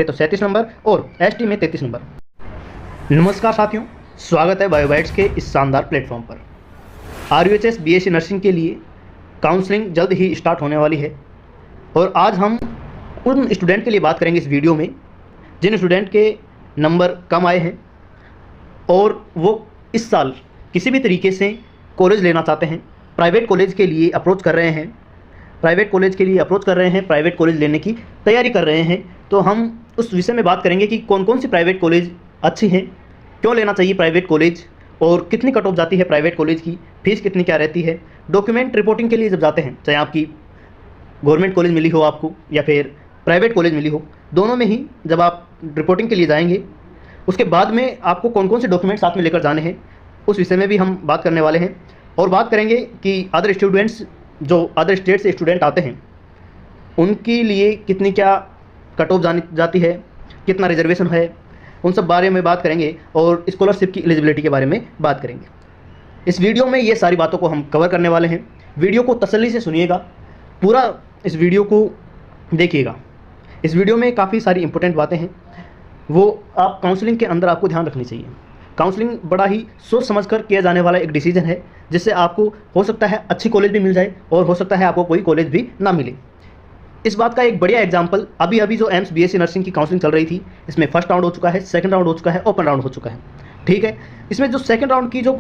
तो 37 नंबर और एसटी में 33 नंबर। नमस्कार साथियों, स्वागत है बायोबाइट्स के इस शानदार प्लेटफॉर्म पर। आरयूएचएस बीएससी नर्सिंग के लिए काउंसलिंग जल्द ही स्टार्ट होने वाली है और आज हम उन स्टूडेंट के लिए बात करेंगे इस वीडियो में जिन स्टूडेंट के नंबर कम आए हैं और वो इस साल किसी भी तरीके से कॉलेज लेना चाहते हैं, प्राइवेट कॉलेज के लिए अप्रोच कर रहे हैं, प्राइवेट कॉलेज लेने की तैयारी कर रहे हैं। तो हम उस विषय में बात करेंगे कि कौन कौन सी प्राइवेट कॉलेज अच्छी हैं, क्यों लेना चाहिए प्राइवेट कॉलेज और कितनी कट ऑफ जाती है प्राइवेट कॉलेज की, फीस कितनी क्या रहती है। डॉक्यूमेंट रिपोर्टिंग के लिए जब जाते हैं, चाहे आपकी गवर्नमेंट कॉलेज मिली हो आपको या फिर प्राइवेट कॉलेज मिली हो, दोनों में ही जब आप रिपोर्टिंग के लिए जाएंगे उसके बाद में आपको कौन कौन से डॉक्यूमेंट साथ में लेकर जाने हैं, उस विषय में भी हम बात करने वाले हैं। और बात करेंगे कि अदर स्टूडेंट्स जो अदर स्टेट से स्टूडेंट आते हैं उनके लिए कितनी क्या कट ऑफ जाती है, कितना रिजर्वेशन है, उन सब बारे में बात करेंगे और स्कॉलरशिप की एलिजिबिलिटी के बारे में बात करेंगे। इस वीडियो में ये सारी बातों को हम कवर करने वाले हैं। वीडियो को तसल्ली से सुनिएगा, पूरा इस वीडियो को देखिएगा। इस वीडियो में काफ़ी सारी इंपॉर्टेंट बातें हैं, वो आप काउंसलिंग के अंदर आपको ध्यान रखनी चाहिए। काउंसलिंग बड़ा ही सोच समझ कर किया जाने वाला एक डिसीजन है, जिससे आपको हो सकता है अच्छी कॉलेज भी मिल जाए और हो सकता है आपको कोई कॉलेज भी ना मिले। इस बात का एक बढ़िया एग्जांपल अभी जो एम्स बीएससी नर्सिंग की काउंसलिंग चल रही थी, इसमें फर्स्ट राउंड हो चुका है, सेकंड राउंड हो चुका है, ओपन राउंड हो चुका है। ठीक है, इसमें जो सेकंड राउंड की जो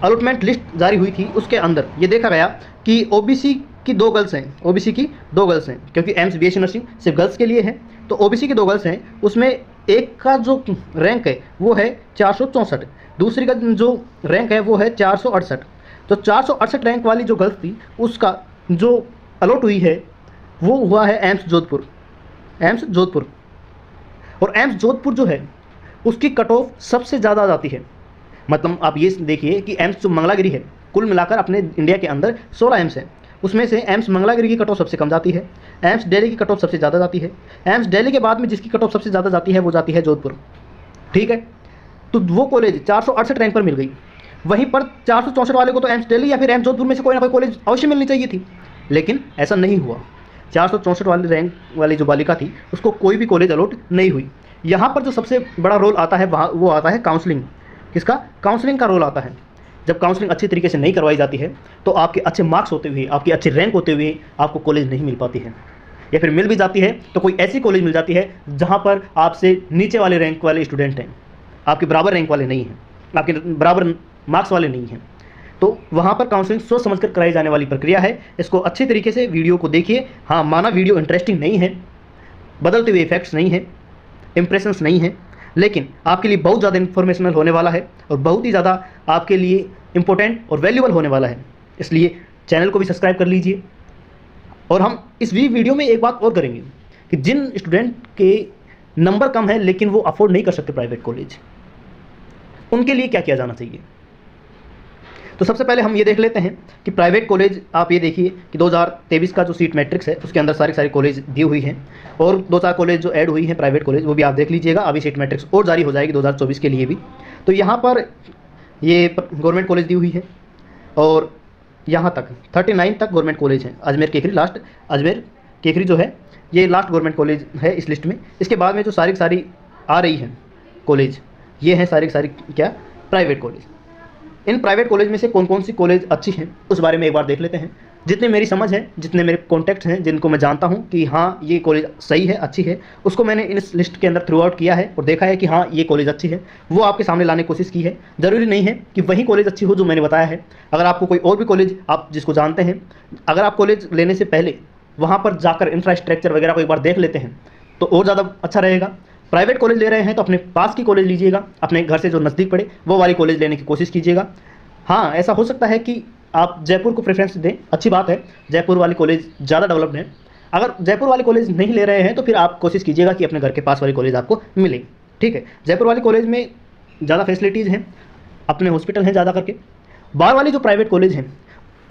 अलॉटमेंट लिस्ट जारी हुई थी उसके अंदर ये देखा गया कि ओबीसी की 2 गर्ल्स हैं, क्योंकि एम्स बीएससी नर्सिंग सिर्फ गर्ल्स के लिए है। तो ओबीसी की 2 गर्ल्स हैं, उसमें एक का जो रैंक है वो है 464, दूसरी का जो रैंक है वो है 468। तो 468 रैंक वाली जो गर्ल्स थी उसका जो अलॉट हुई है वो हुआ है एम्स जोधपुर। और एम्स जोधपुर जो है उसकी कट ऑफ सबसे ज़्यादा जाती है। मतलब आप ये देखिए कि एम्स जो मंगलागिरी है, कुल मिलाकर अपने इंडिया के अंदर 16 एम्स हैं, उसमें से एम्स मंगलागिरी की कट ऑफ सबसे कम जाती है, एम्स दिल्ली की कट ऑफ सबसे ज़्यादा जाती है। एम्स दिल्ली के बाद में जिसकी कट ऑफ सबसे ज़्यादा जाती है वो जाती है जोधपुर। ठीक है, तो वो कॉलेज 468 रैंक पर मिल गई। वहीं पर 464 वाले को तो एम्स दिल्ली या फिर एम्स जोधपुर में से कोई ना कोई कॉलेज अवश्य मिलनी चाहिए थी, लेकिन ऐसा नहीं हुआ। 464 वाली रैंक वाली जो बालिका थी उसको कोई भी कॉलेज अलॉट नहीं हुई। यहाँ पर जो सबसे बड़ा रोल आता है वो आता है काउंसलिंग। किसका? काउंसलिंग का रोल आता है। जब काउंसलिंग अच्छी तरीके से नहीं करवाई जाती है तो आपके अच्छे मार्क्स होते हुए, आपकी अच्छी रैंक होते हुए आपको कॉलेज नहीं मिल पाती है, या फिर मिल भी जाती है तो कोई ऐसी कॉलेज मिल जाती है जहाँ पर आपसे नीचे वाले रैंक वाले स्टूडेंट हैं, आपके बराबर रैंक वाले नहीं हैं, आपके बराबर मार्क्स वाले नहीं हैं। तो वहाँ पर काउंसलिंग सोच समझकर कराई जाने वाली प्रक्रिया है। इसको अच्छे तरीके से वीडियो को देखिए। हाँ, माना वीडियो इंटरेस्टिंग नहीं है, बदलते हुए इफेक्ट्स नहीं है, इंप्रेशंस नहीं है, लेकिन आपके लिए बहुत ज़्यादा इन्फॉर्मेशनल होने वाला है और बहुत ही ज़्यादा आपके लिए इंपॉर्टेंट और वैल्यूबल होने वाला है। इसलिए चैनल को भी सब्सक्राइब कर लीजिए। और हम इस वीडियो में एक बात और करेंगे कि जिन स्टूडेंट के नंबर कम है लेकिन वो अफोर्ड नहीं कर सकते प्राइवेट कॉलेज, उनके लिए क्या किया जाना चाहिए। तो सबसे पहले हम ये देख लेते हैं कि प्राइवेट कॉलेज, आप ये देखिए कि 2023 का जो सीट मैट्रिक्स है उसके अंदर सारी कॉलेज दी हुई हैं और 2-4 कॉलेज जो ऐड हुई हैं प्राइवेट कॉलेज, वो भी आप देख लीजिएगा। अभी सीट मैट्रिक्स और जारी हो जाएगी 2024 के लिए भी। तो यहाँ पर ये गवर्नमेंट कॉलेज दी हुई है और यहाँ तक 39 तक गवर्नमेंट कॉलेज हैं। अजमेर केकरी जो है ये लास्ट गवर्नमेंट कॉलेज है इस लिस्ट में। इसके बाद में जो सारी आ रही हैं कॉलेज, ये हैं सारी क्या private college. In private college में से कौन कौन सी कॉलेज अच्छी हैं उस बारे में एक बार देख लेते हैं। जितने मेरी समझ है, जितने मेरे कॉन्टैक्ट्स हैं, जिनको मैं जानता हूं कि हाँ ये कॉलेज सही है, अच्छी है, उसको मैंने इस लिस्ट के अंदर थ्रू आउट किया है और देखा है कि हाँ ये कॉलेज अच्छी है, वो आपके सामने लाने की कोशिश की है। ज़रूरी नहीं है कि वही कॉलेज अच्छी हो जो मैंने बताया है। अगर आपको कोई और भी कॉलेज आप जिसको जानते हैं, अगर आप कॉलेज लेने से पहले वहाँ पर जाकर इंफ्रास्ट्रक्चर वगैरह को एक बार देख लेते हैं तो और ज़्यादा अच्छा रहेगा। प्राइवेट कॉलेज ले रहे हैं तो अपने पास की कॉलेज लीजिएगा, अपने घर से जो नज़दीक पड़े वो वाली कॉलेज लेने की कोशिश कीजिएगा। हाँ, ऐसा हो सकता है कि आप जयपुर को प्रेफरेंस दें, अच्छी बात है, जयपुर वाली कॉलेज ज़्यादा डेवलप्ड है। अगर जयपुर वाली कॉलेज नहीं ले रहे हैं तो फिर आप कोशिश कीजिएगा कि अपने घर के पास वाली कॉलेज आपको मिले। ठीक है, जयपुर वाली कॉलेज में ज़्यादा फैसिलिटीज़ हैं, अपने हॉस्पिटल हैं ज़्यादा करके। बाहर वाली जो प्राइवेट कॉलेज हैं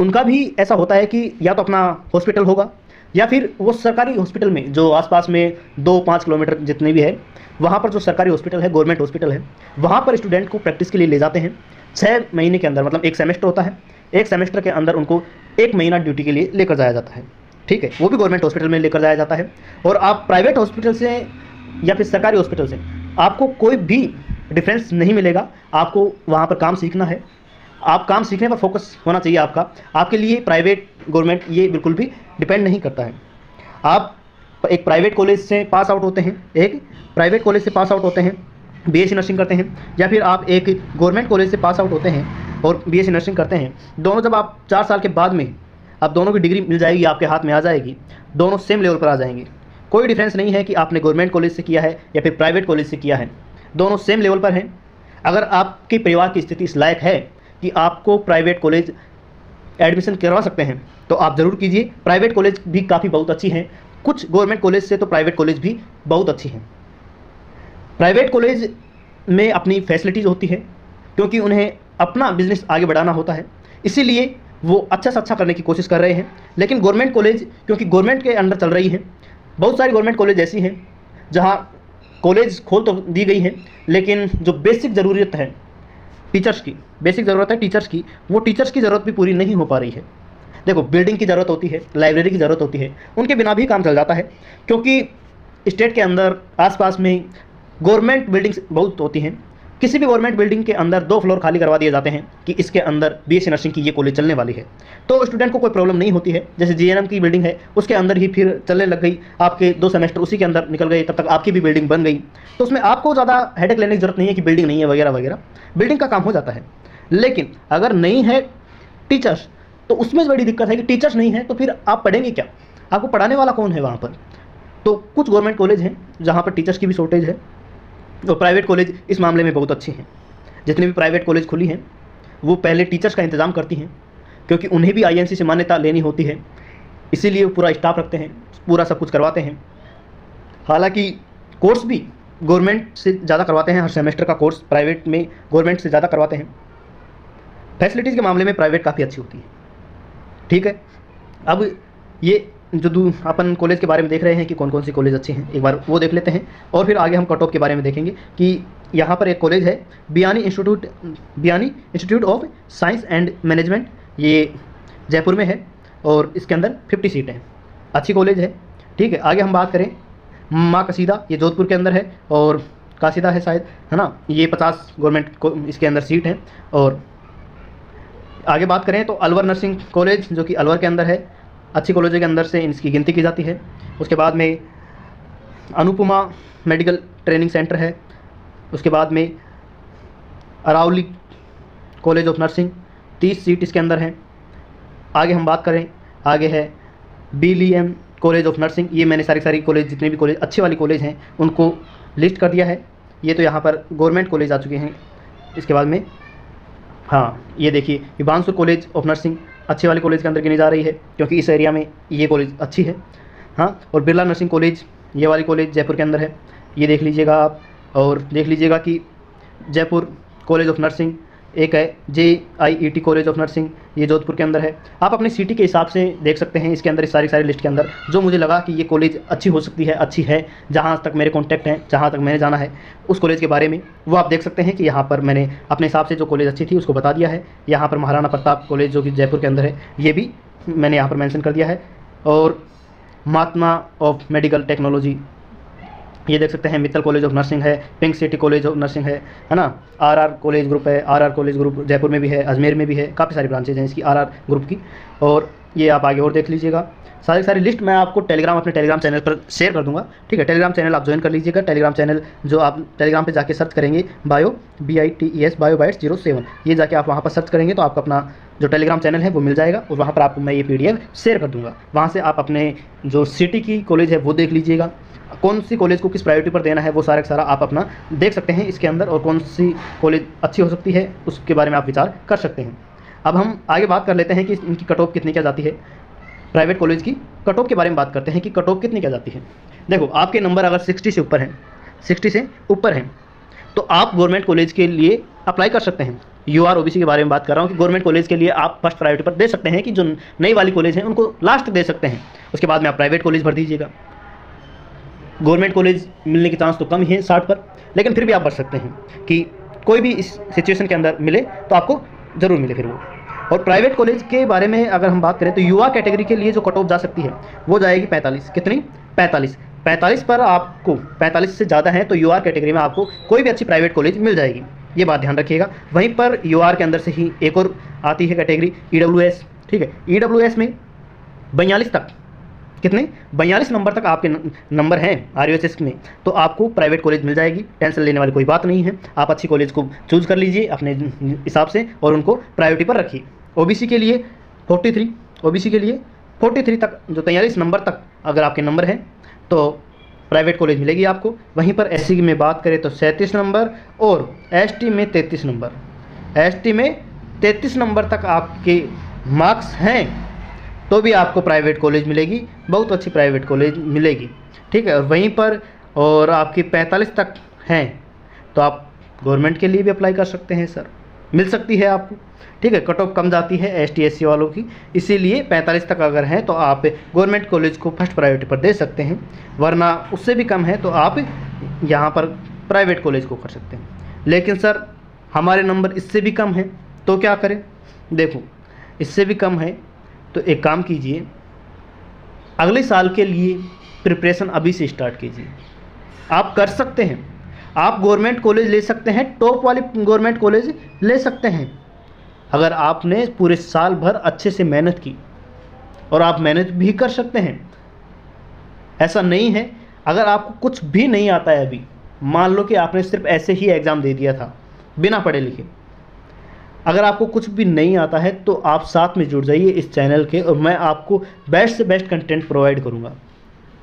उनका भी ऐसा होता है कि या तो अपना हॉस्पिटल होगा या फिर वो सरकारी हॉस्पिटल में जो आसपास में 2-5 किलोमीटर जितने भी है, वहाँ पर जो सरकारी हॉस्पिटल है, गवर्नमेंट हॉस्पिटल है, वहाँ पर स्टूडेंट को प्रैक्टिस के लिए ले जाते हैं। 6 महीने के अंदर, मतलब 1 सेमेस्टर होता है, 1 सेमेस्टर के अंदर उनको 1 महीना ड्यूटी के लिए लेकर जाया जाता है। ठीक है, वो भी गवर्नमेंट हॉस्पिटल में लेकर जाया जाता है। और आप प्राइवेट हॉस्पिटल से या फिर सरकारी हॉस्पिटल से आपको कोई भी डिफरेंस नहीं मिलेगा। आपको वहाँ पर काम सीखना है, आप काम सीखने पर फोकस होना चाहिए आपका। आपके लिए प्राइवेट गवर्नमेंट ये बिल्कुल भी डिपेंड नहीं करता है। आप एक प्राइवेट कॉलेज से पास आउट होते हैं, एक प्राइवेट कॉलेज से पास आउट होते हैं, बीएससी नर्सिंग करते हैं, या फिर आप एक गवर्नमेंट कॉलेज से पास आउट होते हैं और बीएससी नर्सिंग करते हैं। दोनों जब आप 4 साल के बाद में आप दोनों की डिग्री मिल जाएगी, आपके हाथ में आ जाएगी, दोनों सेम लेवल पर आ जाएंगे। कोई डिफरेंस नहीं है कि आपने गवर्नमेंट कॉलेज से किया है या फिर प्राइवेट कॉलेज से किया है, दोनों सेम लेवल पर हैं। अगर आपके परिवार की स्थिति इस लायक है कि आपको प्राइवेट कॉलेज एडमिशन करवा सकते हैं तो आप ज़रूर कीजिए। प्राइवेट कॉलेज भी काफ़ी बहुत अच्छी हैं, कुछ गवर्नमेंट कॉलेज से तो प्राइवेट कॉलेज भी बहुत अच्छी हैं। प्राइवेट कॉलेज में अपनी फैसिलिटीज़ होती है क्योंकि उन्हें अपना बिजनेस आगे बढ़ाना होता है, इसीलिए वो अच्छा से अच्छा करने की कोशिश कर रहे हैं। लेकिन गवर्नमेंट कॉलेज क्योंकि गवर्नमेंट के अंडर चल रही है, बहुत सारी गवर्नमेंट कॉलेज ऐसी हैं जहाँ कॉलेज खोल तो दी गई है लेकिन जो बेसिक ज़रूरत है टीचर्स की, बेसिक ज़रूरत है टीचर्स की, वो टीचर्स की ज़रूरत भी पूरी नहीं हो पा रही है। देखो, बिल्डिंग की ज़रूरत होती है, लाइब्रेरी की ज़रूरत होती है, उनके बिना भी काम चल जाता है क्योंकि स्टेट के अंदर आसपास में गवर्नमेंट बिल्डिंग्स बहुत होती हैं। किसी भी गवर्नमेंट बिल्डिंग के अंदर 2 फ्लोर खाली करवा दिए जाते हैं कि इसके अंदर बीएससी नर्सिंग की ये कॉलेज चलने वाली है, तो स्टूडेंट को कोई प्रॉब्लम नहीं होती है। जैसे जीएनएम की बिल्डिंग है, उसके अंदर ही फिर चलने लग गई, आपके 2 सेमेस्टर उसी के अंदर निकल गए, तब तक आपकी भी बिल्डिंग बन गई। तो उसमें आपको ज़्यादा हेडेक लेने की जरूरत नहीं है कि बिल्डिंग नहीं है वगैरह वगैरह, बिल्डिंग का काम हो जाता है। लेकिन अगर नहीं है टीचर्स तो उसमें बड़ी दिक्कत है कि टीचर्स नहीं है तो फिर आप पढ़ेंगे क्या, आपको पढ़ाने वाला कौन है वहाँ पर। तो कुछ गवर्नमेंट कॉलेज हैं जहाँ पर टीचर्स की भी शॉर्टेज है और प्राइवेट कॉलेज इस मामले में बहुत अच्छे हैं। जितनी भी प्राइवेट कॉलेज खुली हैं वो पहले टीचर्स का इंतज़ाम करती हैं क्योंकि उन्हें भी आईएनसी से मान्यता लेनी होती है, इसीलिए वो पूरा स्टाफ रखते हैं, पूरा सब कुछ करवाते हैं। हालांकि कोर्स भी गवर्नमेंट से ज़्यादा करवाते हैं, हर सेमेस्टर का कोर्स प्राइवेट में गवर्नमेंट से ज़्यादा करवाते हैं। फैसिलिटीज़ के मामले में प्राइवेट काफ़ी अच्छी होती है। ठीक है, अब ये जो अपन कॉलेज के बारे में देख रहे हैं कि कौन कौन सी कॉलेज अच्छी हैं, एक बार वो देख लेते हैं और फिर आगे हम कट ऑफ के बारे में देखेंगे कि यहाँ पर एक कॉलेज है Biyani institute of science and management, ये जयपुर में है और इसके अंदर 50 सीटें हैं, अच्छी कॉलेज है। ठीक है, आगे हम बात करें माँ कसीदा, ये जोधपुर के अंदर है और कासिदा है शायद, है ना, ये 50 गवर्नमेंट को इसके अंदर सीट है। और आगे बात करें तो अलवर नर्सिंग कॉलेज जो कि अलवर के अंदर है, अच्छी कॉलेजों के अंदर से इसकी गिनती की जाती है। उसके बाद में अनुपमा मेडिकल ट्रेनिंग सेंटर है, उसके बाद में Aravali college of nursing, 30 seat इसके अंदर हैं। आगे हम बात करें, आगे है BLM कॉलेज ऑफ नर्सिंग, ये मैंने सारी कॉलेज जितने भी कॉलेज अच्छे वाली कॉलेज हैं उनको लिस्ट कर दिया है। ये तो यहाँ पर गवर्नमेंट कॉलेज आ चुके हैं। इसके बाद में हाँ, ये देखिए बांसुर कॉलेज ऑफ नर्सिंग अच्छी वाली कॉलेज के अंदर गिनी जा रही है क्योंकि इस एरिया में ये कॉलेज अच्छी है। हाँ, और बिरला नर्सिंग कॉलेज, ये वाली कॉलेज जयपुर के अंदर है, ये देख लीजिएगा आप। और देख लीजिएगा कि जयपुर कॉलेज ऑफ नर्सिंग एक है, JIET कॉलेज ऑफ नर्सिंग, ये जोधपुर के अंदर है। आप अपनी सिटी के हिसाब से देख सकते हैं इसके अंदर, इस सारी लिस्ट के अंदर जो मुझे लगा कि ये कॉलेज अच्छी हो सकती है, अच्छी है, जहाँ तक मेरे कॉन्टैक्ट हैं, जहाँ तक मैंने जाना है उस कॉलेज के बारे में, वो आप देख सकते हैं कि यहाँ पर मैंने अपने हिसाब से जो कॉलेज अच्छी थी उसको बता दिया है। यहाँ पर महाराणा प्रताप कॉलेज जो कि जयपुर के अंदर है, ये भी मैंने यहाँ पर मैंशन कर दिया है। और महात्मा ऑफ मेडिकल टेक्नोलॉजी, ये देख सकते हैं मित्तल कॉलेज ऑफ नर्सिंग है, pink city college of nursing है ना, RR कॉलेज ग्रुप है, RR कॉलेज ग्रुप जयपुर में भी है, अजमेर में भी है, काफ़ी सारी ब्रांचेज हैं इसकी RR ग्रुप की। और ये आप आगे और देख लीजिएगा, सारी लिस्ट मैं आपको अपने टेलीग्राम चैनल पर शेयर कर दूंगा। ठीक है, टेलीग्राम चैनल आप ज्वाइन कर लीजिएगा। टेलीग्राम चैनल जो आप टेलीग्राम पे जाके सर्च करेंगे BITES बायोबाइट्स 07, ये जाके आप वहाँ पर सर्च करेंगे तो आपको अपना जो टेलीग्राम चैनल है वो मिल जाएगा और वहाँ पर आपको मैं ये PDF शेयर कर दूँगा। वहाँ से आप अपने जो सिटी की कॉलेज है वो देख लीजिएगा, कौन सी कॉलेज को किस प्रायोरिटी पर देना है वो सारा का सारा आप अपना देख सकते हैं इसके अंदर, और कौन सी कॉलेज अच्छी हो सकती है उसके बारे में आप विचार कर सकते हैं। अब हम आगे बात कर लेते हैं कि इनकी कट ऑफ कितनी क्या जाती है। प्राइवेट कॉलेज की कट ऑफ के बारे में बात करते हैं कि कट ऑफ कितनी क्या जाती है। देखो, आपके नंबर अगर 60 से ऊपर हैं, 60 से ऊपर हैं तो आप गवर्नमेंट कॉलेज के लिए अप्लाई कर सकते हैं। UR OBC के बारे में बात कर रहा हूँ कि गवर्नमेंट कॉलेज के लिए आप फर्स्ट प्रायोरिटी पर दे सकते हैं कि जो नई वाली कॉलेज हैं उनको लास्ट दे सकते हैं, उसके बाद में आप प्राइवेट कॉलेज भर दीजिएगा। गवर्नमेंट कॉलेज मिलने के चांस तो कम ही हैं 60 पर, लेकिन फिर भी आप बच सकते हैं कि कोई भी इस सिचुएशन के अंदर मिले तो आपको ज़रूर मिले फिर वो। और प्राइवेट कॉलेज के बारे में अगर हम बात करें तो युवा कैटेगरी के लिए जो कट ऑफ जा सकती है वो जाएगी 45, कितनी 45। 45 पर आपको 45 से ज़्यादा है तो यूआर कैटेगरी में आपको कोई भी अच्छी प्राइवेट कॉलेज मिल जाएगी, ये बात ध्यान रखिएगा। वहीं पर यूआर के अंदर से ही एक और आती है कैटेगरी ईडब्ल्यूएस, ठीक है। ईडब्ल्यूएस में 42 तक, कितने 42 नंबर तक आपके नंबर हैं आरयूएसएस में, तो आपको प्राइवेट कॉलेज मिल जाएगी। टेंशन लेने वाली कोई बात नहीं है, आप अच्छी कॉलेज को चूज़ कर लीजिए अपने हिसाब से और उनको प्रायोरिटी पर रखिए। ओबीसी के लिए 43, ओबीसी के लिए 43 तक, जो 43 नंबर तक अगर आपके नंबर हैं तो प्राइवेट कॉलेज मिलेगी आपको। वहीं पर एससी में बात करें तो 37 नंबर और एसटी में 33 नंबर, एसटी में 33 नंबर तक आपके मार्क्स हैं तो भी आपको प्राइवेट कॉलेज मिलेगी, बहुत अच्छी प्राइवेट कॉलेज मिलेगी, ठीक है। और वहीं पर और आपकी 45 तक हैं तो आप गवर्नमेंट के लिए भी अप्लाई कर सकते हैं सर, मिल सकती है आपको, ठीक है। कट ऑफ कम जाती है एसटी एससी वालों की, इसीलिए 45 तक अगर हैं तो आप गवर्नमेंट कॉलेज को फर्स्ट प्रायोरिटी पर दे सकते हैं, वरना उससे भी कम है तो आप यहाँ पर प्राइवेट कॉलेज को कर सकते हैं। लेकिन सर हमारे नंबर इससे भी कम हैं तो क्या करें? देखो इससे भी कम है तो एक काम कीजिए, अगले साल के लिए प्रिपरेशन अभी से स्टार्ट कीजिए। आप कर सकते हैं, आप गवर्नमेंट कॉलेज ले सकते हैं, टॉप वाली गवर्नमेंट कॉलेज ले सकते हैं अगर आपने पूरे साल भर अच्छे से मेहनत की, और आप मेहनत भी कर सकते हैं। ऐसा नहीं है अगर आपको कुछ भी नहीं आता है अभी, मान लो कि आपने सिर्फ ऐसे ही एग्ज़ाम दे दिया था बिना पढ़े लिखे, अगर आपको कुछ भी नहीं आता है तो आप साथ में जुड़ जाइए इस चैनल के और मैं आपको बेस्ट से बेस्ट कंटेंट प्रोवाइड करूँगा।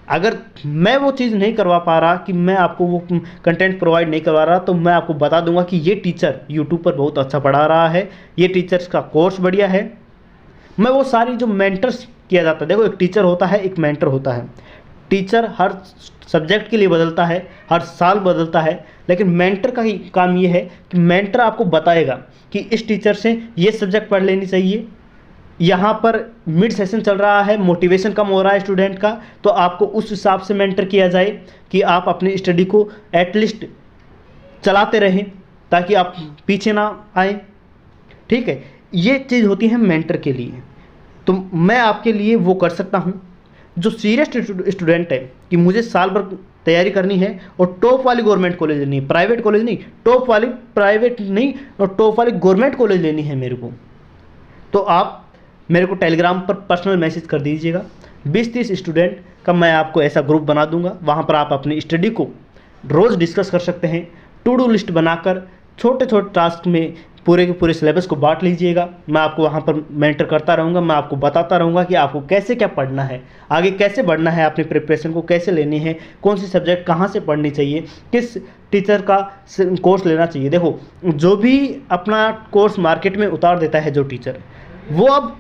अगर मैं वो चीज़ नहीं करवा पा रहा कि मैं आपको वो कंटेंट प्रोवाइड नहीं करवा रहा तो मैं आपको बता दूंगा कि ये टीचर यूट्यूब पर बहुत अच्छा पढ़ा रहा है, ये टीचर्स का कोर्स बढ़िया है। मैं वो सारी जो मेंटर्स किया जाता है, देखो एक टीचर होता है, एक मेंटर होता है। टीचर हर सब्जेक्ट के लिए बदलता है, हर साल बदलता है, लेकिन मेंटर का ही काम ये है कि मेंटर आपको बताएगा कि इस टीचर से ये सब्जेक्ट पढ़ लेनी चाहिए, यहाँ पर मिड सेशन चल रहा है, मोटिवेशन कम हो रहा है स्टूडेंट का, तो आपको उस हिसाब से मेंटर किया जाए कि आप अपनी स्टडी को एटलीस्ट चलाते रहें ताकि आप पीछे ना आए, ठीक है। ये चीज़ होती है मेंटर के लिए। तो मैं आपके लिए वो कर सकता हूँ जो सीरियस स्टूडेंट है कि मुझे साल भर तैयारी करनी है और टॉप वाली गवर्नमेंट कॉलेज लेनी है, प्राइवेट कॉलेज नहीं, टॉप वाली प्राइवेट नहीं और टॉप वाली गवर्नमेंट कॉलेज लेनी है मेरे को, तो आप मेरे को टेलीग्राम पर पर्सनल मैसेज कर दीजिएगा। 20-30 स्टूडेंट का मैं आपको ऐसा ग्रुप बना दूंगा, वहाँ पर आप अपनी स्टडी को रोज़ डिस्कस कर सकते हैं। टू डू लिस्ट बनाकर छोटे छोटे टास्क में पूरे के पूरे सिलेबस को बांट लीजिएगा। मैं आपको वहाँ पर मेंटर करता रहूँगा, मैं आपको बताता रहूँगा कि आपको कैसे क्या पढ़ना है, आगे कैसे बढ़ना है, अपनी प्रिपरेशन को कैसे लेनी है, कौन सी सब्जेक्ट कहाँ से पढ़नी चाहिए, किस टीचर का कोर्स लेना चाहिए। देखो जो भी अपना कोर्स मार्केट में उतार देता है जो टीचर, वो अब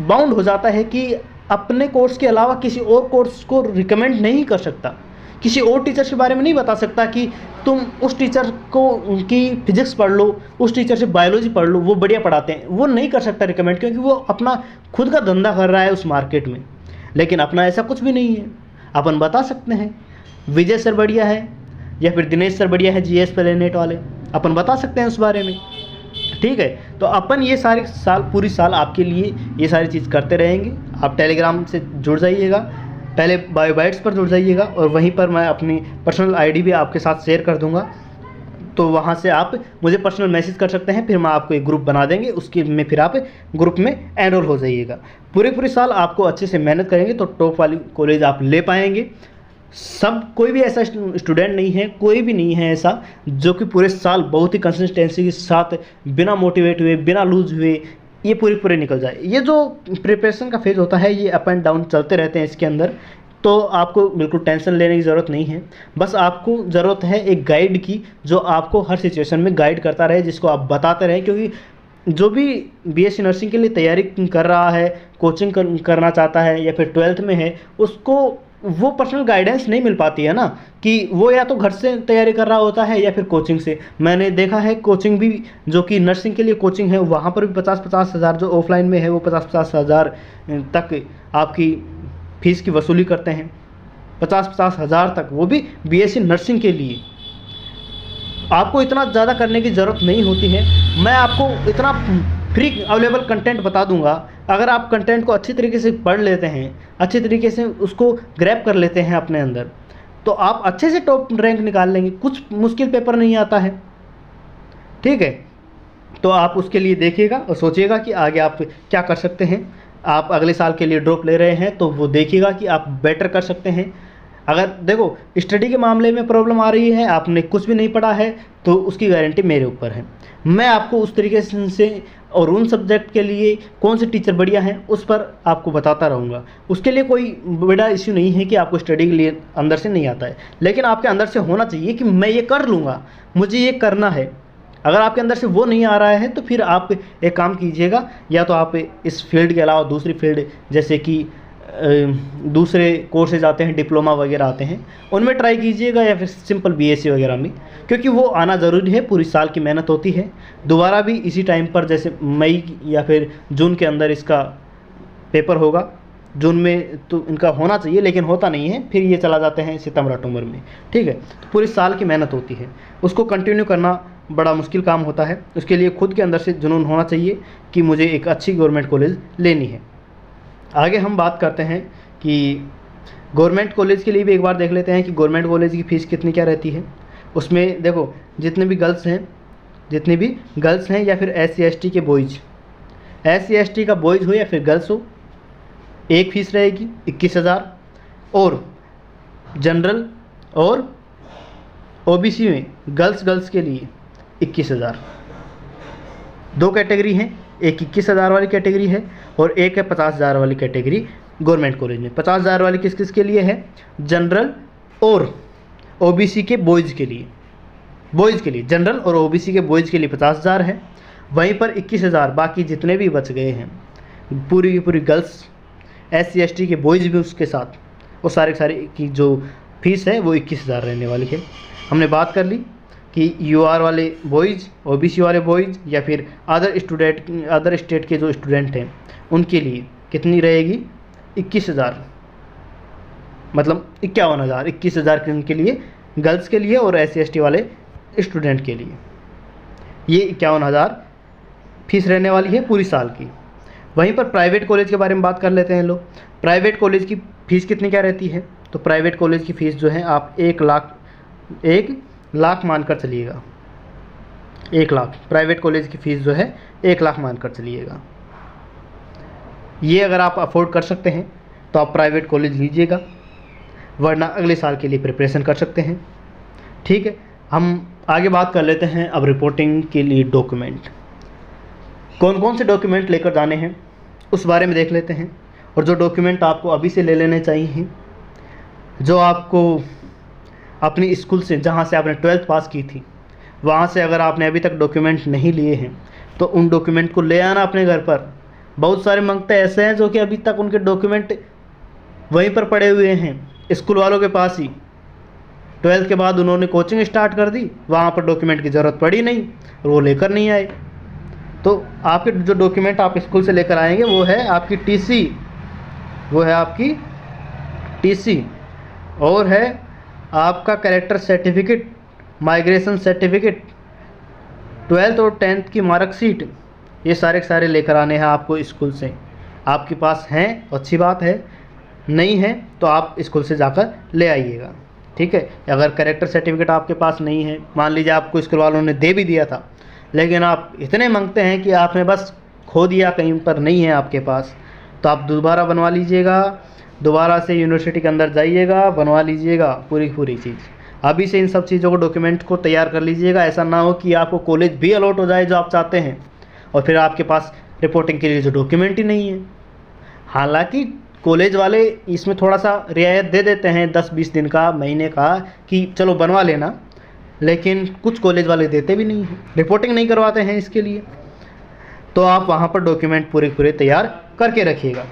बाउंड हो जाता है कि अपने कोर्स के अलावा किसी और कोर्स को रिकमेंड नहीं कर सकता, किसी और टीचर के बारे में नहीं बता सकता कि तुम उस टीचर को उनकी फिजिक्स पढ़ लो, उस टीचर से बायोलॉजी पढ़ लो, वो बढ़िया पढ़ाते हैं। वो नहीं कर सकता रिकमेंड, क्योंकि वो अपना खुद का धंधा कर रहा है उस मार्केट में। लेकिन अपना ऐसा कुछ भी नहीं है, अपन बता सकते हैं विजय सर बढ़िया है या फिर दिनेश सर बढ़िया है, जीएस प्लेनेट वाले, अपन बता सकते हैं उस बारे में, ठीक है। तो अपन ये सारे साल पूरी साल आपके लिए ये सारी चीज़ करते रहेंगे। आप टेलीग्राम से जुड़ जाइएगा, पहले बायोबाइट्स पर जुड़ जाइएगा और वहीं पर मैं अपनी पर्सनल आईडी भी आपके साथ शेयर कर दूंगा, तो वहाँ से आप मुझे पर्सनल मैसेज कर सकते हैं, फिर मैं आपको एक ग्रुप बना देंगे, उसके में फिर आप ग्रुप में एनरोल हो जाइएगा। पूरे साल आपको अच्छे से मेहनत करेंगे तो टॉप वाली कॉलेज आप ले पाएंगे। सब कोई भी ऐसा स्टूडेंट नहीं है, कोई भी नहीं है ऐसा जो कि पूरे साल बहुत ही कंसिस्टेंसी के साथ बिना मोटिवेट हुए, बिना लूज हुए ये पूरे निकल जाए। ये जो प्रिपरेशन का फेज़ होता है ये अप एंड डाउन चलते रहते हैं इसके अंदर, तो आपको बिल्कुल टेंशन लेने की ज़रूरत नहीं है। बस आपको ज़रूरत है एक गाइड की जो आपको हर सिचुएशन में गाइड करता रहे, जिसको आप बताते रहें। क्योंकि जो भी बीएससी नर्सिंग के लिए तैयारी कर रहा है, कोचिंग करना चाहता है या फिर 12th में है, उसको वो पर्सनल गाइडेंस नहीं मिल पाती है ना, कि वो या तो घर से तैयारी कर रहा होता है या फिर कोचिंग से। मैंने देखा है कोचिंग भी, जो कि नर्सिंग के लिए कोचिंग है, वहाँ पर भी 50-50 हज़ार, जो ऑफलाइन में है वो 50-50 हज़ार तक आपकी फ़ीस की वसूली करते हैं, 50-50 हज़ार तक, वो भी बीएससी नर्सिंग के लिए। आपको इतना ज़्यादा करने की ज़रूरत नहीं होती है। मैं आपको इतना फ्री अवेलेबल कंटेंट बता दूंगा, अगर आप कंटेंट को अच्छी तरीके से पढ़ लेते हैं, अच्छी तरीके से उसको ग्रैब कर लेते हैं अपने अंदर, तो आप अच्छे से टॉप रैंक निकाल लेंगे, कुछ मुश्किल पेपर नहीं आता है। ठीक है, तो आप उसके लिए देखिएगा और सोचिएगा कि आगे आप क्या कर सकते हैं। आप अगले साल के लिए ड्रॉप ले रहे हैं तो वो देखिएगा कि आप बेटर कर सकते हैं। अगर देखो स्टडी के मामले में प्रॉब्लम आ रही है, आपने कुछ भी नहीं पढ़ा है, तो उसकी गारंटी मेरे ऊपर है। मैं आपको उस तरीके से और उन सब्जेक्ट के लिए कौन से टीचर बढ़िया हैं उस पर आपको बताता रहूँगा। उसके लिए कोई बड़ा इश्यू नहीं है कि आपको स्टडी के लिए अंदर से नहीं आता है, लेकिन आपके अंदर से होना चाहिए कि मैं ये कर लूँगा, मुझे ये करना है। अगर आपके अंदर से वो नहीं आ रहा है तो फिर आप एक काम कीजिएगा, या तो आप इस फील्ड के अलावा दूसरी फील्ड जैसे कि दूसरे कोर्सेज आते हैं, डिप्लोमा वगैरह आते हैं, उनमें ट्राई कीजिएगा, या फिर सिंपल बीएससी वगैरह में, क्योंकि वो आना ज़रूरी है। पूरी साल की मेहनत होती है। दोबारा भी इसी टाइम पर जैसे मई या फिर जून के अंदर इसका पेपर होगा, जून में तो इनका होना चाहिए लेकिन होता नहीं है, फिर ये चला जाते हैं सितंबर अक्टूबर में। ठीक है, तो पूरी साल की मेहनत होती है, उसको कंटिन्यू करना बड़ा मुश्किल काम होता है। उसके लिए खुद के अंदर से जुनून होना चाहिए कि मुझे एक अच्छी गवर्नमेंट कॉलेज लेनी है। आगे हम बात करते हैं कि गवर्नमेंट कॉलेज के लिए भी एक बार देख लेते हैं कि गवर्नमेंट कॉलेज की फ़ीस कितनी क्या रहती है। उसमें देखो जितने भी गर्ल्स हैं या फिर SC ST के बॉयज़, SC ST का बॉयज़ हो या फिर गर्ल्स हो, एक फ़ीस रहेगी 21,000, और जनरल और OBC में गर्ल्स के लिए 21,000। दो कैटेगरी हैं, एक 21,000 वाली कैटेगरी है और एक है 50,000 वाली कैटेगरी गवर्नमेंट कॉलेज में। 50,000 वाली किस किस के लिए है? जनरल और OBC के बॉयज़ के लिए, जनरल और OBC के बॉयज़ के लिए 50,000 है। वहीं पर 21,000 बाकी जितने भी बच गए हैं, पूरी की पूरी गर्ल्स, SC ST के बॉयज़ भी उसके साथ, वो सारे की जो फीस है वो 21,000 रहने वाली है। हमने बात कर ली कि UR वाले बॉयज़, OBC वाले बॉयज़ या फिर अदर स्टेट के जो स्टूडेंट हैं उनके लिए कितनी रहेगी? 21,000, मतलब 51,000। 21,000 के लिए गर्ल्स के लिए और SC ST वाले स्टूडेंट के लिए ये 51,000 फीस रहने वाली है पूरी साल की। वहीं पर प्राइवेट कॉलेज के बारे में बात कर लेते हैं लोग। प्राइवेट कॉलेज की फ़ीस कितनी क्या रहती है? तो प्राइवेट कॉलेज की फ़ीस जो है आप 1 लाख मानकर चलिएगा। 1 लाख प्राइवेट कॉलेज की फ़ीस जो है 1 लाख मानकर चलिएगा। ये अगर आप अफोर्ड कर सकते हैं तो आप प्राइवेट कॉलेज लीजिएगा, वरना अगले साल के लिए प्रिपरेशन कर सकते हैं। ठीक है, हम आगे बात कर लेते हैं अब रिपोर्टिंग के लिए डॉक्यूमेंट, कौन कौन से डॉक्यूमेंट लेकर जाने हैं उस बारे में देख लेते हैं। और जो डॉक्यूमेंट आपको अभी से ले लेने चाहिए, जो आपको अपनी स्कूल से, जहाँ से आपने 12th पास की थी, वहाँ से अगर आपने अभी तक डॉक्यूमेंट नहीं लिए हैं तो उन डॉक्यूमेंट को ले आना अपने घर पर। बहुत सारे मंगते ऐसे हैं जो कि अभी तक उनके डॉक्यूमेंट वहीं पर पड़े हुए हैं स्कूल वालों के पास ही। 12th के बाद उन्होंने कोचिंग स्टार्ट कर दी, वहाँ पर डॉक्यूमेंट की ज़रूरत पड़ी नहीं और वो लेकर नहीं आए। तो आपके जो डॉक्यूमेंट आप स्कूल से लेकर आएंगे वो है आपकी TC, और है आपका character certificate, migration certificate, 12th और 10th की मार्कशीट। ये सारे लेकर आने हैं आपको स्कूल से। आपके पास हैं अच्छी बात है, नहीं है तो आप स्कूल से जाकर ले आइएगा। ठीक है, अगर कैरेक्टर सर्टिफिकेट आपके पास नहीं है, मान लीजिए आपको स्कूल वालों ने दे भी दिया था, लेकिन आप इतने मांगते हैं कि आपने बस खो दिया, कहीं पर नहीं है आपके पास, तो आप दोबारा बनवा लीजिएगा। दोबारा से यूनिवर्सिटी के अंदर जाइएगा, बनवा लीजिएगा पूरी चीज़। अभी से इन सब चीज़ों को, डॉक्यूमेंट को तैयार कर लीजिएगा। ऐसा ना हो कि आपको कॉलेज भी अलॉट हो जाए जो आप चाहते हैं और फिर आपके पास रिपोर्टिंग के लिए जो डॉक्यूमेंट ही नहीं है। हालांकि कॉलेज वाले इसमें थोड़ा सा रियायत दे देते हैं 10-20 दिन का, महीने का, कि चलो बनवा लेना, लेकिन कुछ कॉलेज वाले देते भी नहीं हैं, रिपोर्टिंग नहीं करवाते हैं इसके लिए। तो आप वहाँ पर डॉक्यूमेंट पूरे तैयार करके रखिएगा।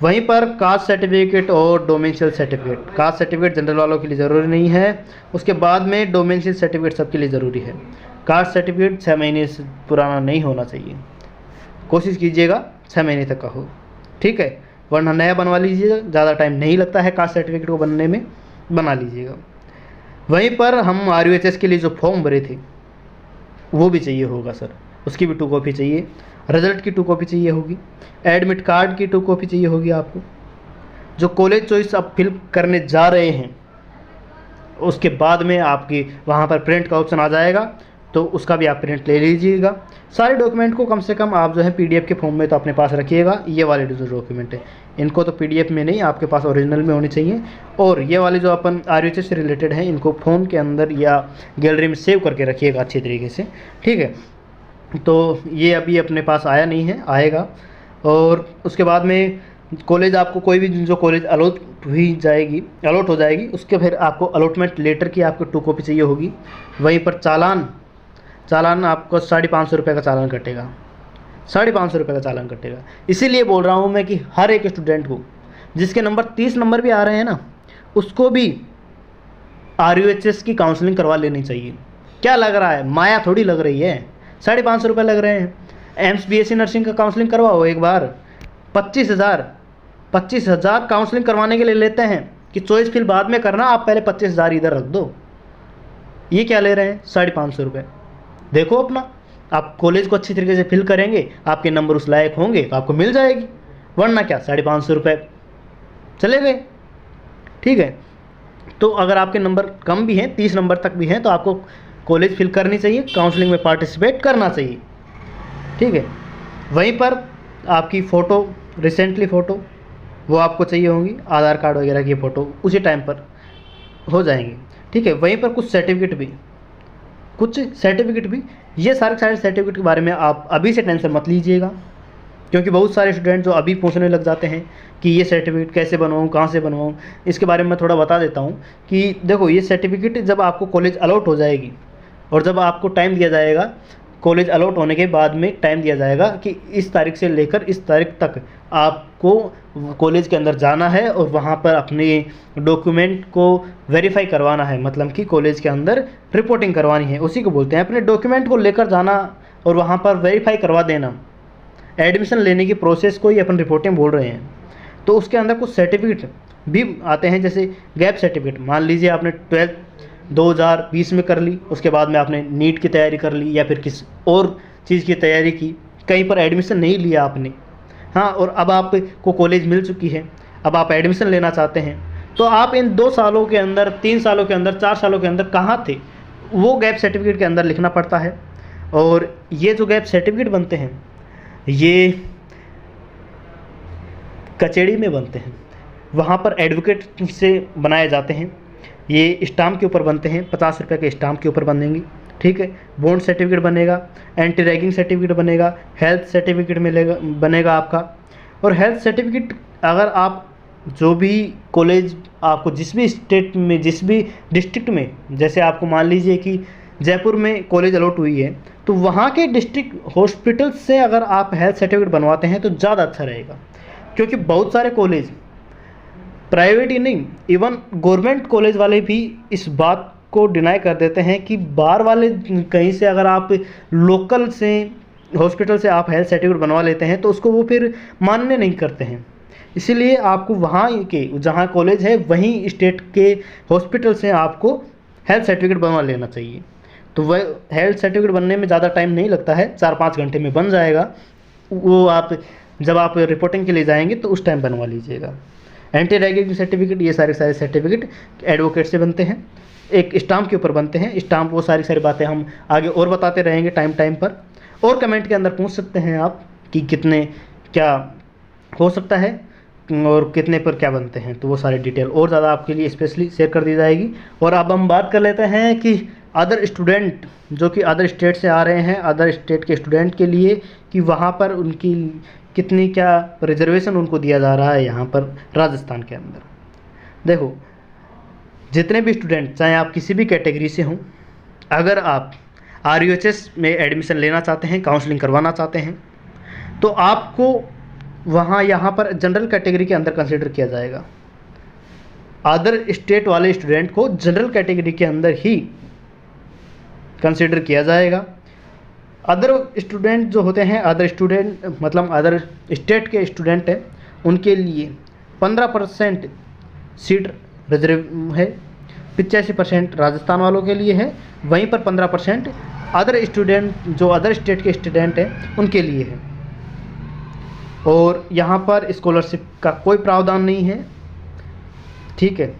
वहीं पर कास्ट सर्टिफिकेट और डोमेंशियल सर्टिफिकेट, कास्ट सर्टिफिकेट जनरल वालों के लिए ज़रूरी नहीं है, उसके बाद में डोमेंशियल सर्टिफिकेट सबके लिए ज़रूरी है। कास्ट सर्टिफिकेट 6 महीने से पुराना नहीं होना चाहिए, कोशिश कीजिएगा 6 महीने तक का हो। ठीक है, वरना नया बनवा लीजिएगा, ज़्यादा टाइम नहीं लगता है कास्ट सर्टिफिकेट को बनने में, बना लीजिएगा। वहीं पर हम RUHS के लिए जो फॉर्म भरे थे वो भी चाहिए होगा सर, उसकी भी 2 कॉपी चाहिए, रिज़ल्ट की 2 कॉपी चाहिए होगी, एडमिट कार्ड की 2 कॉपी चाहिए होगी आपको। जो कॉलेज चॉइस आप फिल करने जा रहे हैं उसके बाद में आपकी वहाँ पर प्रिंट का ऑप्शन आ जाएगा, तो उसका भी आप प्रिंट ले लीजिएगा। सारे डॉक्यूमेंट को कम से कम आप जो है पीडीएफ के फॉर्म में तो अपने पास रखिएगा। ये वाले जो डॉक्यूमेंट है इनको तो पीडीएफ में नहीं, आपके पास ओरिजिनल में होनी चाहिए। और ये वाले जो अपन आरयूएचएस से रिलेटेड है इनको फ़ोन के अंदर या गैलरी में सेव करके रखिएगा अच्छी तरीके से, ठीक है। तो ये अभी अपने पास आया नहीं है, आएगा। और उसके बाद में कॉलेज आपको कोई भी जो कॉलेज अलॉट हो जाएगी उसके फिर आपको अलॉटमेंट लेटर की आपको 2 कॉपी चाहिए होगी। वहीं पर चालान आपको 550 रुपये का चालान कटेगा, 550 रुपये का चालान कटेगा। इसीलिए बोल रहा हूँ मैं कि हर एक स्टूडेंट को जिसके नंबर 30 नंबर भी आ रहे हैं ना, उसको भी आरयूएचएस की काउंसलिंग करवा लेनी चाहिए। क्या लग रहा है, माया थोड़ी लग रही है, 550 रुपये लग रहे हैं। एम्स बीएससी नर्सिंग का काउंसलिंग करवाओ एक बार, 25,000 काउंसलिंग करवाने के लिए लेते हैं कि चॉइस फिल बाद में करना, आप पहले 25,000 इधर रख दो। ये क्या ले रहे हैं, 550 रुपये। देखो अपना, आप कॉलेज को अच्छी तरीके से फिल करेंगे, आपके नंबर उस लायक होंगे तो आपको मिल जाएगी, वरना क्या 550 रुपये चले गए, ठीक है। तो अगर आपके नंबर कम भी हैं, 30 नंबर तक भी हैं, तो आपको कॉलेज फिल करनी चाहिए, काउंसलिंग में पार्टिसिपेट करना चाहिए, ठीक है। वहीं पर आपकी फ़ोटो, रिसेंटली फ़ोटो वो आपको चाहिए होंगी, आधार कार्ड वगैरह की फ़ोटो उसी टाइम पर हो जाएंगी, ठीक है। वहीं पर कुछ सर्टिफिकेट भी, ये सारे सर्टिफिकेट के बारे में आप अभी से टेंशन मत लीजिएगा, क्योंकि बहुत सारे स्टूडेंट जो अभी पूछने लग जाते हैं कि ये सर्टिफिकेट कैसे बनवाऊँ, कहाँ से बनवाऊँ। इसके बारे में मैं थोड़ा बता देता हूँ कि देखो, ये सर्टिफिकेट जब आपको कॉलेज अलॉट हो जाएगी और जब आपको टाइम दिया जाएगा, कॉलेज अलॉट होने के बाद में टाइम दिया जाएगा कि इस तारीख से लेकर इस तारीख तक आपको कॉलेज के अंदर जाना है और वहाँ पर अपने डॉक्यूमेंट को वेरीफाई करवाना है, मतलब कि कॉलेज के अंदर रिपोर्टिंग करवानी है, उसी को बोलते हैं। अपने डॉक्यूमेंट को लेकर जाना और वहाँ पर वेरीफाई करवा देना, एडमिशन लेने की प्रोसेस को ही अपन रिपोर्टिंग बोल रहे हैं। तो उसके अंदर कुछ सर्टिफिकेट भी आते हैं, जैसे गैप सर्टिफिकेट। मान लीजिए आपने 12th 2020 में कर ली, उसके बाद में आपने नीट की तैयारी कर ली या फिर किसी और चीज़ की तैयारी की, कहीं पर एडमिशन नहीं लिया आपने, हाँ, और अब आपको कॉलेज मिल चुकी है, अब आप एडमिशन लेना चाहते हैं, तो आप इन 2 सालों के अंदर, 3 सालों के अंदर, 4 सालों के अंदर कहाँ थे, वो गैप सर्टिफिकेट के अंदर लिखना पड़ता है। और ये जो गैप सर्टिफिकेट बनते हैं ये कचहरी में बनते हैं, वहाँ पर एडवोकेट से बनाए जाते हैं। ये स्टाम्प के ऊपर बनते हैं, 50 रुपये के स्टाम्प के ऊपर बनेंगी, ठीक है। बॉन्ड सर्टिफिकेट बनेगा, एंटी रैगिंग सर्टिफिकेट बनेगा, हेल्थ सर्टिफिकेट बनेगा आपका। और हेल्थ सर्टिफिकेट अगर आप जो भी कॉलेज आपको जिस भी स्टेट में, जिस भी डिस्ट्रिक्ट में, जैसे आपको मान लीजिए कि जयपुर में कॉलेज अलॉट हुई है, तो वहाँ के डिस्ट्रिक्ट हॉस्पिटल से अगर आप हेल्थ सर्टिफिकेट बनवाते हैं तो ज़्यादा अच्छा रहेगा, क्योंकि बहुत सारे कॉलेज, प्राइवेट ही नहीं, इवन गवर्नमेंट कॉलेज वाले भी इस बात को डिनाई कर देते हैं कि बाहर वाले कहीं से अगर आप लोकल से हॉस्पिटल से आप हेल्थ सर्टिफिकेट बनवा लेते हैं तो उसको वो फिर मान्य नहीं करते हैं। इसीलिए आपको वहाँ के जहाँ कॉलेज है वहीं स्टेट के हॉस्पिटल से आपको हेल्थ सर्टिफिकेट बनवा लेना चाहिए। तो वह हेल्थ सर्टिफिकेट बनने में ज़्यादा टाइम नहीं लगता है, 4-5 घंटे में बन जाएगा। वो आप जब आप रिपोर्टिंग के लिए जाएंगे तो उस टाइम बनवा लीजिएगा। एंटी रैगिंग सर्टिफिकेट, ये सारे सर्टिफिकेट एडवोकेट से बनते हैं, एक स्टाम्प के ऊपर बनते हैं। स्टाम्प, वो सारी बातें हम आगे और बताते रहेंगे टाइम पर। और कमेंट के अंदर पूछ सकते हैं आप कि कितने क्या हो सकता है और कितने पर क्या बनते हैं, तो वो सारी डिटेल और ज़्यादा आपके लिए स्पेशली शेयर कर दी जाएगी। और अब हम बात कर लेते हैं कि अदर स्टूडेंट जो कि अदर स्टेट से आ रहे हैं, अदर स्टेट के स्टूडेंट के लिए कि वहाँ पर उनकी कितनी क्या रिजर्वेशन उनको दिया जा रहा है यहाँ पर राजस्थान के अंदर। देखो, जितने भी स्टूडेंट, चाहे आप किसी भी कैटेगरी से हों, अगर आप आरयूएचएस में एडमिशन लेना चाहते हैं, काउंसलिंग करवाना चाहते हैं, तो आपको वहाँ यहाँ पर जनरल कैटेगरी के अंदर कंसिडर किया जाएगा। अदर स्टेट वाले स्टूडेंट को जनरल कैटेगरी के अंदर ही कंसिडर किया जाएगा। अदर स्टूडेंट जो होते हैं, अदर स्टूडेंट मतलब अदर स्टेट के स्टूडेंट हैं, उनके लिए 15% सीट रिजर्व है, 85% राजस्थान वालों के लिए है, वहीं पर 15% अदर स्टूडेंट जो अदर स्टेट के स्टूडेंट हैं उनके लिए है। और यहाँ पर स्कॉलरशिप का कोई प्रावधान नहीं है, ठीक है।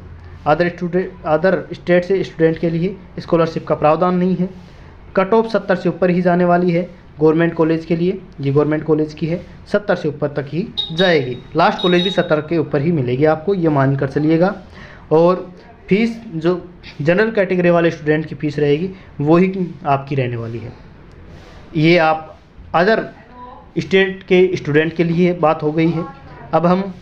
अदर स्टेट से स्टूडेंट के लिए स्कॉलरशिप का प्रावधान नहीं है। कट ऑफ 70 से ऊपर ही जाने वाली है गवर्नमेंट कॉलेज के लिए, ये गवर्नमेंट कॉलेज की है, 70 से ऊपर तक ही जाएगी। लास्ट कॉलेज भी 70 के ऊपर ही मिलेगी आपको, ये मान कर चलिएगा। और फीस जो जनरल कैटेगरी वाले स्टूडेंट की फ़ीस रहेगी वही आपकी रहने वाली है। ये आप अदर स्टेट के स्टूडेंट के लिए बात हो गई है। अब हम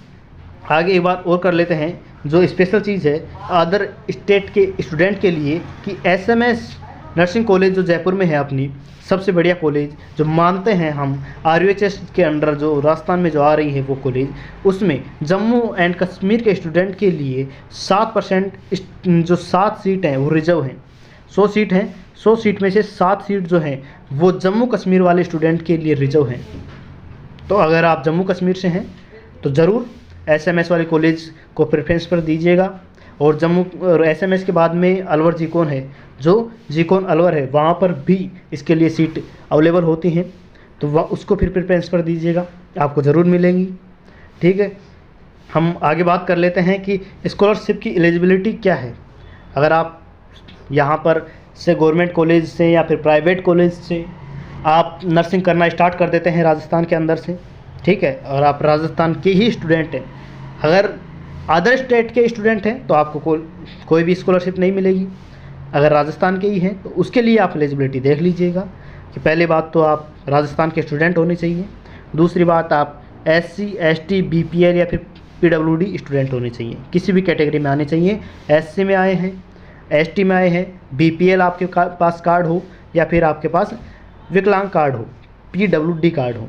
आगे एक बात और कर लेते हैं, जो स्पेशल चीज़ है अदर स्टेट के स्टूडेंट के लिए कि एसएमएस नर्सिंग कॉलेज जो जयपुर में है अपनी सबसे बढ़िया कॉलेज, जो मानते हैं हम आरयूएचएस के अंडर जो राजस्थान में जो आ रही है वो कॉलेज, उसमें जम्मू एंड कश्मीर के स्टूडेंट के लिए 7% जो 7 सीट हैं वो रिजर्व हैं। 100 सीट हैं, 100 सीट में से 7 सीट जो हैं वो जम्मू कश्मीर वाले स्टूडेंट के लिए रिजर्व हैं। तो अगर आप जम्मू कश्मीर से हैं तो ज़रूर एसएमएस वाले कॉलेज को प्रेफरेंस पर दीजिएगा। और जम्मू और एसएमएस के बाद में अलवर जीकोन है, जो जीकोन अलवर है वहाँ पर भी इसके लिए सीट अवेलेबल होती हैं, तो वह उसको फिर प्रेफरेंस पर दीजिएगा, आपको ज़रूर मिलेंगी। ठीक है, हम आगे बात कर लेते हैं कि स्कॉलरशिप की एलिजिबिलिटी क्या है। अगर आप यहाँ पर से गवर्नमेंट कॉलेज से या फिर प्राइवेट कॉलेज से आप नर्सिंग करना स्टार्ट कर देते हैं राजस्थान के अंदर से, ठीक है, और आप राजस्थान के ही स्टूडेंट हैं, अगर अदर स्टेट के स्टूडेंट हैं तो आपको कोई भी स्कॉलरशिप नहीं मिलेगी। अगर राजस्थान के ही हैं तो उसके लिए आप एलिजिबिलिटी देख लीजिएगा कि पहली बात तो आप राजस्थान के स्टूडेंट होने चाहिए, दूसरी बात आप SC ST BPL या फिर PWD स्टूडेंट होने चाहिए, किसी भी कैटेगरी में आने चाहिए। SC में आए हैं, ST में आए हैं, BPL आपके पास कार्ड हो या फिर आपके पास विकलांग कार्ड हो, PWD कार्ड हो,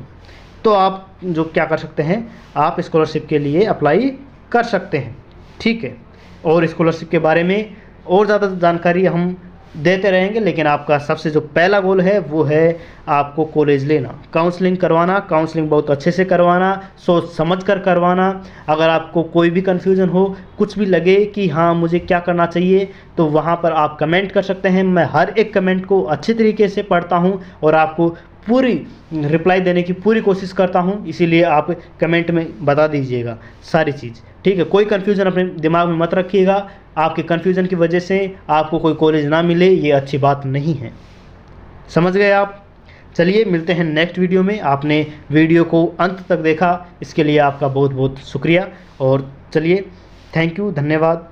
तो आप जो क्या कर सकते हैं, आप स्कॉलरशिप के लिए अप्लाई कर सकते हैं। ठीक है, और स्कॉलरशिप के बारे में और ज़्यादा जानकारी हम देते रहेंगे, लेकिन आपका सबसे जो पहला गोल है वो है आपको कॉलेज लेना, काउंसलिंग करवाना, काउंसलिंग बहुत अच्छे से करवाना, सोच समझ कर करवाना। अगर आपको कोई भी कन्फ्यूज़न हो, कुछ भी लगे कि हाँ मुझे क्या करना चाहिए, तो वहाँ पर आप कमेंट कर सकते हैं। मैं हर एक कमेंट को अच्छे तरीके से पढ़ता हूँ और आपको पूरी रिप्लाई देने की पूरी कोशिश करता हूँ, इसीलिए आप कमेंट में बता दीजिएगा सारी चीज़। ठीक है, कोई कन्फ्यूज़न अपने दिमाग में मत रखिएगा, आपके कन्फ्यूज़न की वजह से आपको कोई कॉलेज ना मिले ये अच्छी बात नहीं है। समझ गए आप? चलिए मिलते हैं नेक्स्ट वीडियो में। आपने वीडियो को अंत तक देखा, इसके लिए आपका बहुत बहुत शुक्रिया। और चलिए, थैंक यू, धन्यवाद।